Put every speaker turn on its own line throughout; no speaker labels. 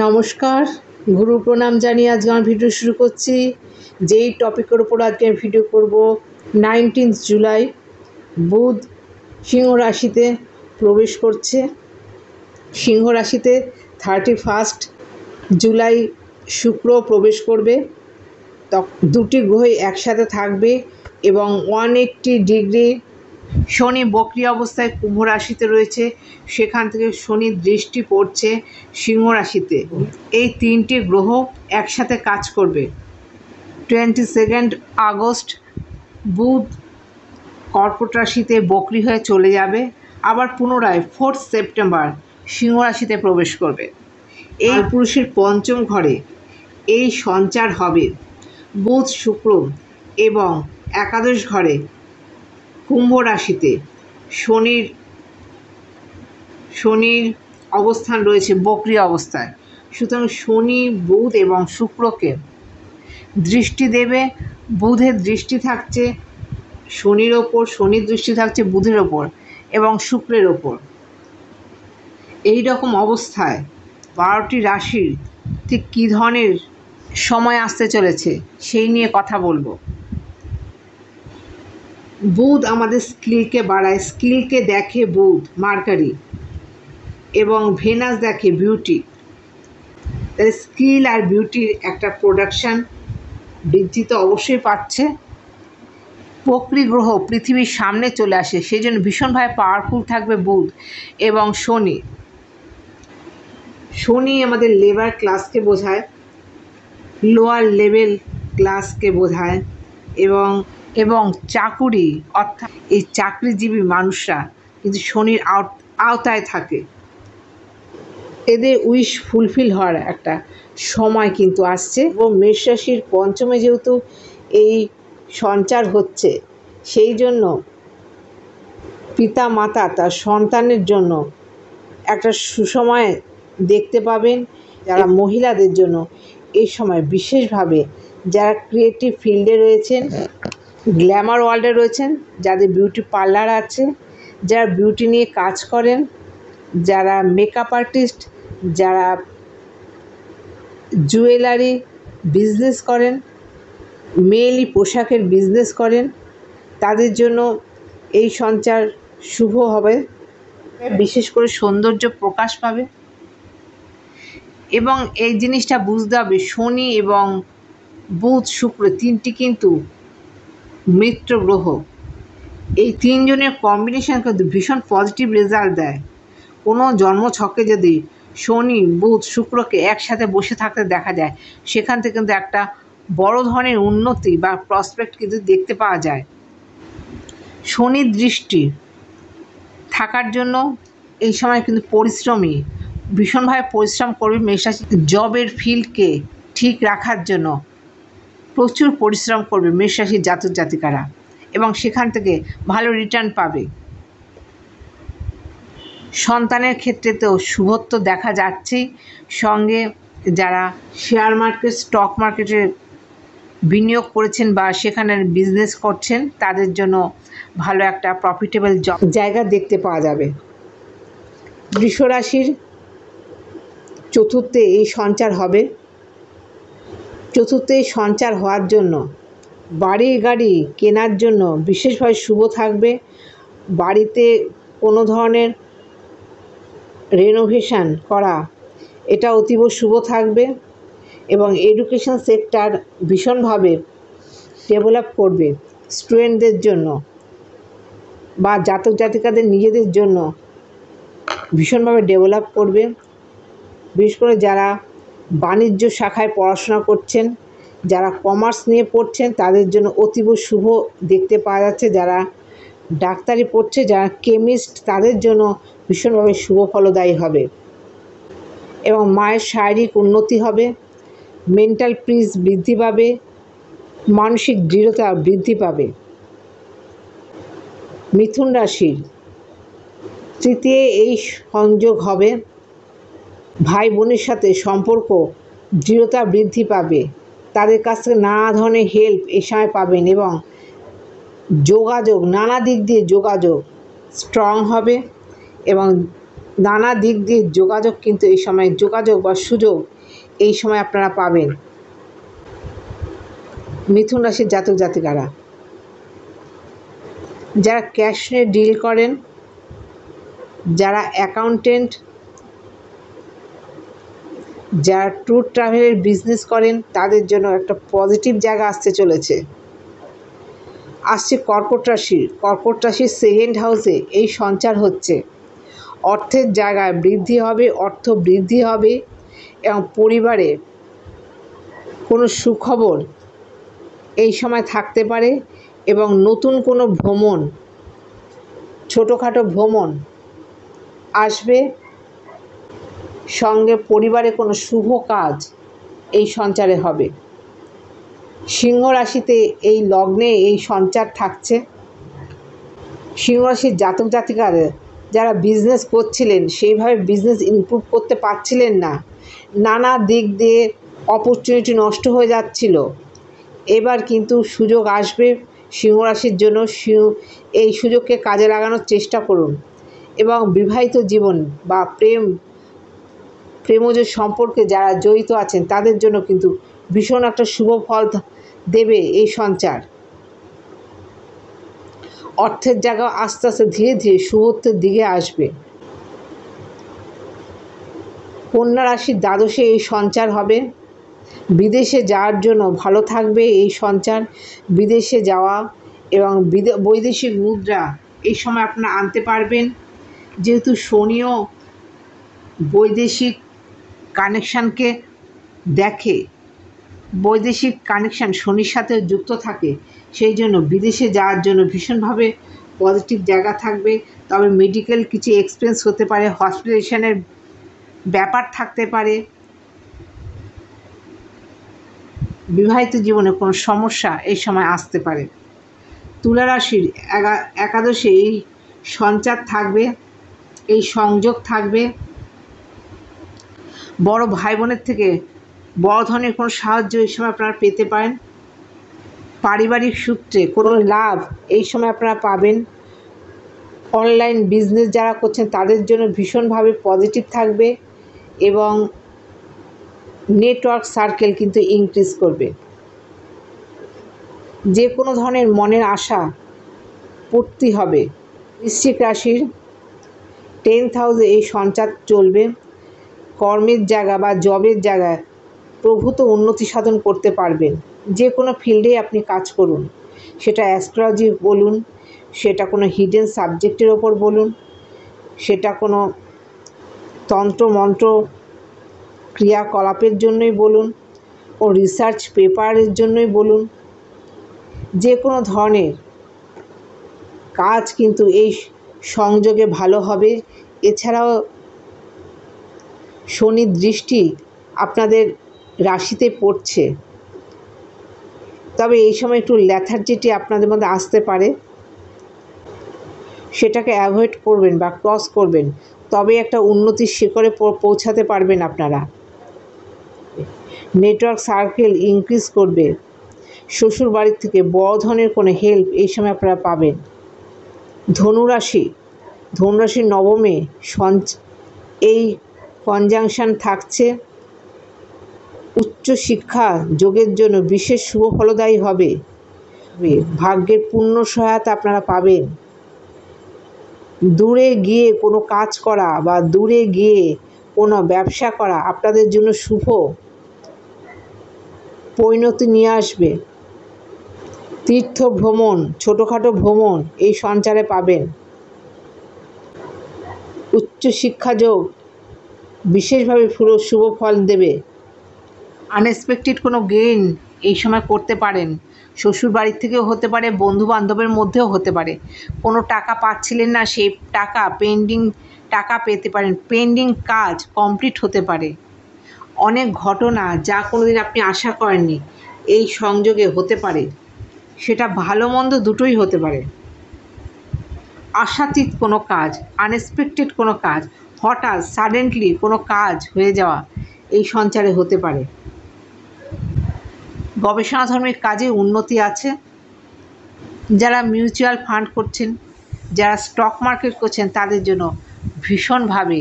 নমস্কার, গুরু প্রণাম জানিয়ে আজকে আমার ভিডিও শুরু করছি। যেই টপিকের উপর আজকে আমি ভিডিও করব, 19 জুলাই বুধ সিংহ রাশিতে প্রবেশ করছে। সিংহ রাশিতে 31 জুলাই শুক্র প্রবেশ করবে। দুটি গ্রহই একসাথে থাকবে এবং 180 ডিগ্রি শনি বক্রী অবস্থায় কুম্ভ রাশিতে রয়েছে, সেখান থেকে শনির দৃষ্টি পড়ছে সিংহ রাশিতে। এই তিনটি গ্রহ একসাথে কাজ করবে। 22 আগস্ট বুধ কর্কট রাশিতে বক্রী হয়ে চলে যাবে, আবার পুনরায় 4 সেপ্টেম্বর সিংহ রাশিতে প্রবেশ করবে। এই পুরুষের পঞ্চম ঘরে এই সঞ্চার হবে। বুধ শুক্র এবং একাদশ ঘরে কুম্ভ রাশিতে শনির অবস্থান রয়েছে বক্রী অবস্থায়। সুতরাং শনি বুধ এবং শুক্রকে দৃষ্টি দেবে। বুধের দৃষ্টি থাকছে শনির ওপর, শনির দৃষ্টি থাকছে বুধের ওপর এবং শুক্রের ওপর। এই রকম অবস্থায় 12টি রাশির ঠিক কী ধরনের সময় আসতে চলেছে সেই নিয়ে কথা বলবো। বুধ আমাদের স্কিলকে বাড়ায়, স্কিলকে দেখে বুধ মার্কারি, এবং ভেনাস দেখে বিউটি। তাই স্কিল আর বিউটির একটা প্রোডাকশান বৃদ্ধি তো অবশ্যই পাচ্ছে। বক্রী গ্রহ পৃথিবীর সামনে চলে আসে, সেই জন্য ভীষণভাবে পাওয়ারফুল থাকবে বুধ এবং শনি। শনি আমাদের লেবার ক্লাসকে বোঝায়, লোয়ার লেভেল ক্লাসকে বোঝায়, এবং চাকুরি অর্থাৎ এই চাকরিজীবী মানুষরা কিন্তু শনির আওতায় থাকে। এদের উইশ ফুলফিল হওয়ার একটা সময় কিন্তু আসছে। এবং মেষ রাশির পঞ্চমে যেহেতু এই সঞ্চার হচ্ছে, সেই জন্য পিতা মাতা তার সন্তানের জন্য একটা সুসময় দেখতে পাবেন। যারা মহিলাদের জন্য এই সময় বিশেষভাবে, যারা ক্রিয়েটিভ ফিল্ডে রয়েছেন, গ্ল্যামার ওয়ার্ল্ডে রয়েছেন, যাদের বিউটি পার্লার আছে, যারা বিউটি নিয়ে কাজ করেন, যারা মেকআপ আর্টিস্ট, যারা জুয়েলারি বিজনেস করেন, মেয়েলি পোশাকের বিজনেস করেন, তাদের জন্য এই সঞ্চার শুভ হবে। বিশেষ করে সৌন্দর্য প্রকাশ পাবে। এবং এই জিনিসটা বুঝতে হবে, শনি এবং বুধ শুক্র তিনটি কিন্তু মিত্র গ্রহ। এই তিনজনের কম্বিনেশন কিন্তু ভীষণ পজিটিভ রেজাল্ট দেয়। কোনো জন্মছকে যদি শনি বুধ শুক্রকে একসাথে বসে থাকতে দেখা যায়, সেখান থেকে কিন্তু একটা বড় ধরনের উন্নতি বা প্রসপেক্ট কিন্তু দেখতে পাওয়া যায়। শনির দৃষ্টি থাকার জন্য এই সময় কিন্তু পরিশ্রমী, ভীষণভাবে পরিশ্রম করবে মেষ রাশি। জবের ফিল্ডকে ঠিক রাখার জন্য প্রচুর পরিশ্রম করবে মেষ রাশির জাতক জাতিকারা, এবং সেখান থেকে ভালো রিটার্ন পাবে। সন্তানের ক্ষেত্রেতেও শুভত্ব দেখা যাচ্ছেই। সঙ্গে যারা শেয়ার মার্কেট, স্টক মার্কেটে বিনিয়োগ করেছেন বা সেখানে বিজনেস করছেন, তাদের জন্য ভালো একটা প্রফিটেবল জায়গা দেখতে পাওয়া যাবে। বৃষ রাশির চতুর্থে এই সঞ্চার হবে। চতুর্থে সঞ্চার হওয়ার জন্য বাড়ি গাড়ি কেনার জন্য বিশেষভাবে শুভ থাকবে। বাড়িতে কোনো ধরনের রেনোভেশন করা, এটা অতীব শুভ থাকবে। এবং এডুকেশন সেক্টর ভীষণভাবে ডেভেলপ করবে স্টুডেন্টদের জন্য বা জাতক জাতিকাদের নিজেদের জন্য ভীষণভাবে ডেভেলপ করবে। বিশেষ করে যারা বাণিজ্য শাখায় পড়াশোনা করছেন, যারা কমার্স নিয়ে পড়ছেন, তাদের জন্য অতীব শুভ দেখতে পাওয়া যাচ্ছে। যারা ডাক্তারি পড়ছে, যারা কেমিস্ট, তাদের জন্য ভীষণভাবে শুভ ফলদায়ী হবে। এবং মায়ের শারীরিক উন্নতি হবে, মেন্টাল পিস বৃদ্ধি পাবে, মানসিক দৃঢ়তা বৃদ্ধি পাবে। মিথুন রাশির তৃতীয় এই সংযোগ হবে। ভাই বোনের সাথে সম্পর্ক দৃঢ়তা বৃদ্ধি পাবে, তাদের কাছ থেকে নানা ধরনের হেল্প এই সময় পাবেন, এবং যোগাযোগ নানা দিক দিয়ে যোগাযোগ স্ট্রং হবে। এবং নানা দিক দিয়ে যোগাযোগ কিন্তু এই সময় যোগাযোগ বা সুযোগ এই সময় আপনারা পাবেন। মিথুন রাশির জাতক জাতিকারা যারা ক্যাশ নিয়ে ডিল করেন, যারা অ্যাকাউন্টেন্ট, যারা ট্যুর ট্রাভেলের বিজনেস করেন, তাদের জন্য একটা পজিটিভ জায়গা আসতে চলেছে। আসছে কর্কট রাশির সেকেন্ড হাউসে এই সঞ্চার হচ্ছে। অর্থের জায়গায় বৃদ্ধি হবে, অর্থ বৃদ্ধি হবে এবং পরিবারে কোনো সুখবর এই সময় থাকতে পারে এবং নতুন কোনো ভ্রমণ, ছোটোখাটো ভ্রমণ আসবে। সঙ্গে পরিবারে কোনো শুভ কাজ এই সঞ্চারে হবে। সিংহ রাশিতে এই লগ্নে এই সঞ্চার থাকছে। সিংহ রাশির জাতক জাতিকারা যারা বিজনেস করছিলেন, সেইভাবে বিজনেস ইমপ্রুভ করতে পারছিলেন না, নানা দিক দিয়ে অপরচুনিটি নষ্ট হয়ে যাচ্ছিল, এবার কিন্তু সুযোগ আসবে সিংহ রাশির জন্য। এই সুযোগকে কাজে লাগানোর চেষ্টা করুন এবং বিবাহিত জীবন বা প্রেমজ সম্পর্কে যারা জড়িত আছেন তাদের জন্য কিন্তু ভীষণ একটা শুভ ফল দেবে এই সঞ্চার। অর্থের জায়গা আস্তে আস্তে ধীরে ধীরে শুভত্বের দিকে আসবে। কন্যা রাশির দ্বাদশে এই সঞ্চার হবে। বিদেশে যাওয়ার জন্য ভালো থাকবে এই সঞ্চার। বিদেশে যাওয়া এবং বৈদেশিক মুদ্রা এই সময় আপনারা আনতে পারবেন, যেহেতু শনিও বৈদেশিক কানেকশানকে দেখে, বৈদেশিক কানেকশান শনির সাথে যুক্ত থাকে, সেই জন্য বিদেশে যাওয়ার জন্য ভীষণভাবে পজিটিভ জায়গা থাকবে। তবে মেডিকেল কিছু এক্সপেন্স হতে পারে, হসপিটালাইজেশনের ব্যাপার থাকতে পারে, বিবাহিত জীবনে কোনো সমস্যা এই সময় আসতে পারে। তুলা রাশির একাদশে এই সঞ্চার থাকবে, এই সংযোগ থাকবে। বড় ভাই বোনের থেকে বড় ধরনের কোনো সাহায্য এই সময় আপনারা পেতে পারেন। পারিবারিক সূত্রে কোনো লাভ এই সময় আপনারা পাবেন। অনলাইন বিজনেস যারা করছেন তাদের জন্য ভীষণভাবে পজিটিভ থাকবে এবং নেটওয়ার্ক সার্কেল কিন্তু ইনক্রিজ করবে। যে কোনো ধরনের মনের আশা পূর্তি হবে। বৃশ্চিক রাশির 10th হাউসে এই সঞ্চার চলবে। কর্মের জায়গা বা জবের জায়গায় প্রভূত উন্নতি সাধন করতে পারবেন। যে কোনো ফিল্ডে আপনি কাজ করুন, সেটা অ্যাস্ট্রোলজি বলুন, সেটা কোনো হিডেন সাবজেক্টের ওপর বলুন, সেটা কোনো তন্ত্র মন্ত্র ক্রিয়াকলাপের জন্যই বলুন, ও রিসার্চ পেপারের জন্যই বলুন, যে কোনো ধরনের কাজ কিন্তু এই সংযোগে ভালো হবে। এছাড়াও শনির দৃষ্টি আপনাদের রাশিতে পড়ছে, তবে এই সময় একটু ল্যাথার্জিটি আপনাদের মধ্যে আসতে পারে, সেটাকে অ্যাভয়েড করবেন বা ক্রস করবেন, তবে একটা উন্নতির শিখরে পৌঁছাতে পারবেন আপনারা। নেটওয়ার্ক সার্কেল ইনক্রিজ করবে। শ্বশুর বাড়ির থেকে বড় ধরনের কোনো হেল্প এই সময় আপনারা পাবেন। ধনুরাশির নবমে এই কনজাংশন থাকছে। উচ্চশিক্ষা যোগের জন্য বিশেষ শুভ ফলদায়ী হবে। ভাগ্যের পূর্ণ সহায়তা আপনারা পাবেন। দূরে গিয়ে কোনো কাজ করা বা দূরে গিয়ে কোনো ব্যবসা করা আপনাদের জন্য শুভ পরিণতি নিয়ে আসবে। তীর্থ ভ্রমণ, ছোটোখাটো ভ্রমণ এই সঞ্চারে পাবেন। উচ্চশিক্ষা যোগ বিশেষভাবে শুভ ফল দেবে। আনএক্সপেক্টেড কোনো গেইন এই সময় করতে পারেন। শ্বশুর বাড়ির থেকেও হতে পারে, বন্ধু বান্ধবের মধ্যেও হতে পারে। কোনো টাকা পাচ্ছিলেন না, সেই পেন্ডিং টাকা পেতে পারেন। পেন্ডিং কাজ কমপ্লিট হতে পারে। অনেক ঘটনা যা কোনোদিন আপনি আশা করেননি এই সংযোগে হতে পারে, সেটা ভালো মন্দ দুটোই হতে পারে। আশাতীত কোনো কাজ, আনএক্সপেক্টেড কোনো কাজ, হঠাৎ সাডেনলি কোনো কাজ হয়ে যাওয়া এই সঞ্চারে হতে পারে। গবেষণাধর্মী কাজে উন্নতি আছে। যারা মিউচুয়াল ফান্ড করছেন, যারা স্টক মার্কেট করছেন, তাদের জন্য ভীষণভাবে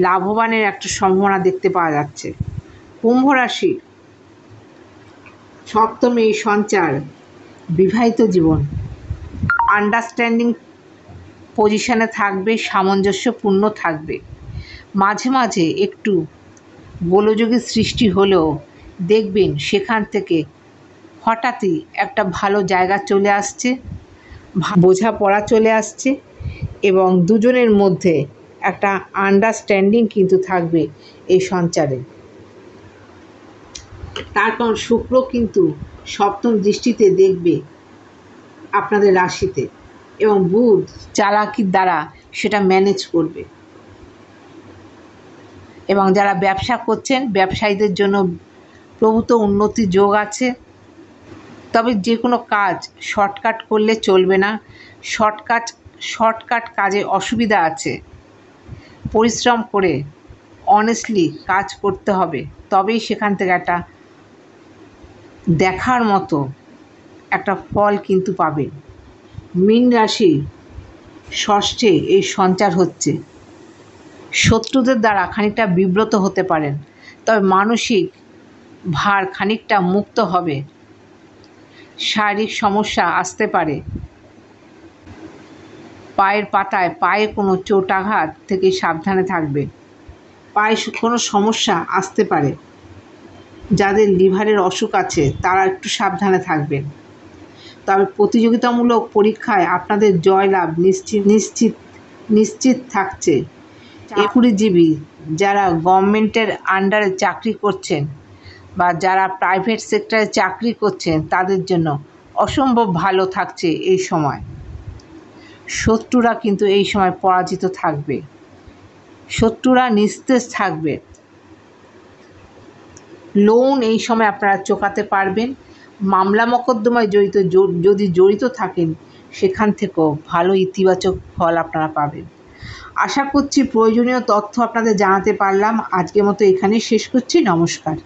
লাভবানের একটা সম্ভাবনা দেখতে পাওয়া যাচ্ছে। কুম্ভ রাশি, সপ্তমে এই সঞ্চার, বিবাহিত জীবন আন্ডারস্ট্যান্ডিং পজিশনে থাকবে, সামঞ্জস্যপূর্ণ থাকবে। মাঝে মাঝে একটু গোলযোগের সৃষ্টি হলেও দেখবেন সেখান থেকে হঠাৎই একটা ভালো জায়গা চলে আসছে, বোঝাপড়া চলে আসছে এবং দুজনের মধ্যে একটা আন্ডারস্ট্যান্ডিং কিন্তু থাকবে এই সঞ্চারে। তার কারণ শুক্র কিন্তু সপ্তম দৃষ্টিতে দেখবে আপনাদের রাশিতে এবং বুধ চালাকির দ্বারা সেটা ম্যানেজ করবে। এবং যারা ব্যবসা করছেন, ব্যবসায়ীদের জন্য প্রভূত উন্নতির যোগ আছে। তবে যে কোনো কাজ শর্টকাট করলে চলবে না, শর্টকাট কাজে অসুবিধা আছে। পরিশ্রম করে অনেস্টলি কাজ করতে হবে, তবেই সেখান থেকে একটা দেখার মতো একটা ফল কিন্তু পাবেন। মীন রাশি, ষষ্ঠে এই সঞ্চার হচ্ছে। শত্রুদের দ্বারা খানিকটা বিব্রত হতে পারেন, তবে মানসিক ভার খানিকটা মুক্ত হবে। শারীরিক সমস্যা আসতে পারে, পায়ের পাতায় পায়ে কোনো চোটাঘাত থেকে সাবধানে থাকবে। পায়ে কোনো সমস্যা আসতে পারে, যাদের লিভারের অসুখ আছে তারা একটু সাবধানে থাকবেন। তবে প্রতিযোগিতামূলক পরীক্ষায় আপনাদের জয়লাভ নিশ্চিত থাকছে। চাকুরিজীবী যারা গভর্নমেন্টের আন্ডারে চাকরি করছেন বা যারা প্রাইভেট সেক্টরে চাকরি করছেন তাদের জন্য অসম্ভব ভালো থাকছে এই সময়। শত্রুরা কিন্তু এই সময় পরাজিত থাকবে, শত্রুরা নিস্তেজ থাকবে। লোন এই সময় আপনারা চোকাতে পারবেন। মামলা মোকদ্দমায় যদি জড়িত থাকেন, সেখান থেকেও ভালো ইতিবাচক ফল আপনারা পাবেন। আশা করছি প্রয়োজনীয় তথ্য আপনাদের জানাতে পারলাম। আজকের মতো এখানেই শেষ করছি। নমস্কার।